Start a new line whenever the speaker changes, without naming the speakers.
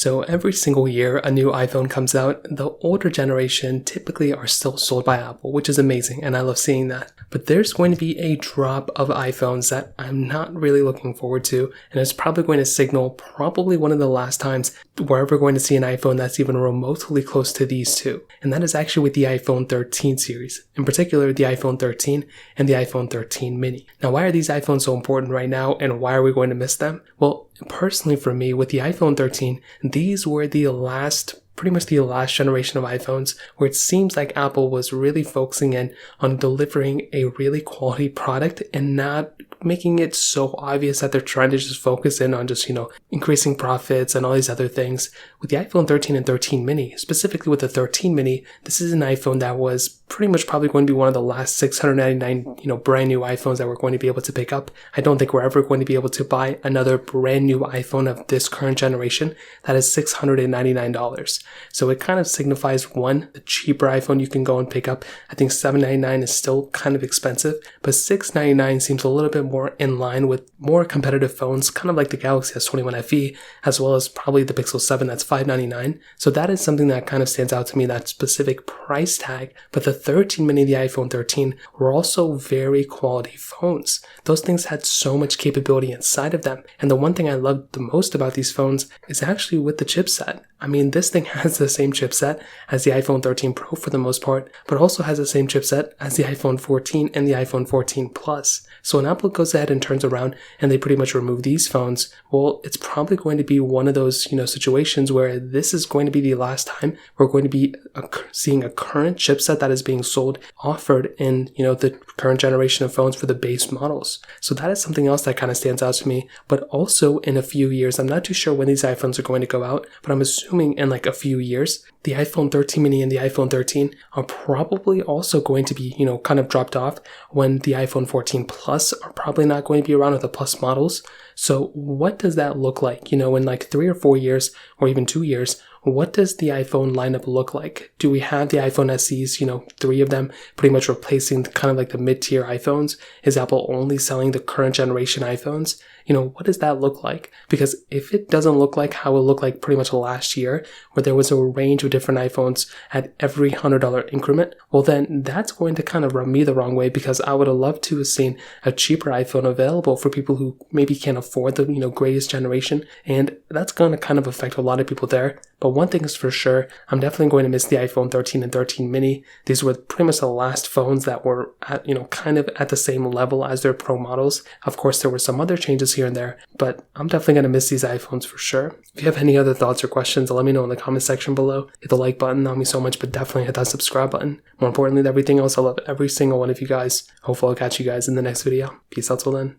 So every single year a new iPhone comes out. The older generation typically are still sold by Apple, which is amazing, and I love seeing that. But there's going to be a drop of iPhones that I'm not really looking forward to, and it's probably going to signal probably one of the last times we're ever going to see an iPhone that's even remotely close to these two. And that is actually with the iPhone 13 series, in particular the iPhone 13 and the iPhone 13 mini. Now, why are these iPhones so important right now, and why are we going to miss them? Well, personally for me, with the iPhone 13, these were pretty much the last generation of iPhones where it seems like Apple was really focusing in on delivering a really quality product and not making it so obvious that they're trying to just focus in on just, increasing profits and all these other things. With the iPhone 13 and 13 mini, specifically with the 13 mini, this is an iPhone that was pretty much probably going to be one of the last 699, brand new iPhones that we're going to be able to pick up. I don't think we're ever going to be able to buy another brand new iPhone of this current generation that is $699. So it kind of signifies, one, the cheaper iPhone you can go and pick up. I think $799 is still kind of expensive, but $699 seems a little bit more in line with more competitive phones, kind of like the Galaxy S21 FE, as well as probably the Pixel 7 that's $599. So that is something that kind of stands out to me, that specific price tag. But the 13 mini, the iPhone 13, were also very quality phones. Those things had so much capability inside of them. And the one thing I loved the most about these phones is actually with the chipset. I mean, this thing has the same chipset as the iPhone 13 Pro for the most part, but also has the same chipset as the iPhone 14 and the iPhone 14 Plus. So when Apple goes ahead and turns around and they pretty much remove these phones, well, it's probably going to be one of those, situations where this is going to be the last time we're going to be seeing a current chipset that is being sold, offered in, the current generation of phones for the base models. So that is something else that kind of stands out to me. But also in a few years, I'm not too sure when these iPhones are going to go out, but I'm assuming in like a few years, the iPhone 13 mini and the iPhone 13 are probably also going to be, kind of dropped off when the iPhone 14 Plus are probably not going to be around with the Plus models. So what does that look like? In like 3 or 4 years or even 2 years, what does the iPhone lineup look like? Do we have the iPhone SEs, 3 of them pretty much replacing kind of like the mid-tier iPhones? Is Apple only selling the current generation iPhones? What does that look like? Because if it doesn't look like how it looked like pretty much last year, where there was a range of different iPhones at every $100 increment, well then that's going to kind of rub me the wrong way, because I would have loved to have seen a cheaper iPhone available for people who maybe can't afford the, greatest generation, and that's going to kind of affect a lot of people there. But one thing is for sure, I'm definitely going to miss the iPhone 13 and 13 mini. These were pretty much the last phones that were at, kind of at the same level as their Pro models. Of course, there were some other changes here and there, but I'm definitely going to miss these iPhones for sure. If you have any other thoughts or questions, let me know in the comment section below. Hit the like button, that would mean so much, but definitely hit that subscribe button. More importantly than everything else, I love every single one of you guys. Hopefully I'll catch you guys in the next video. Peace out till then.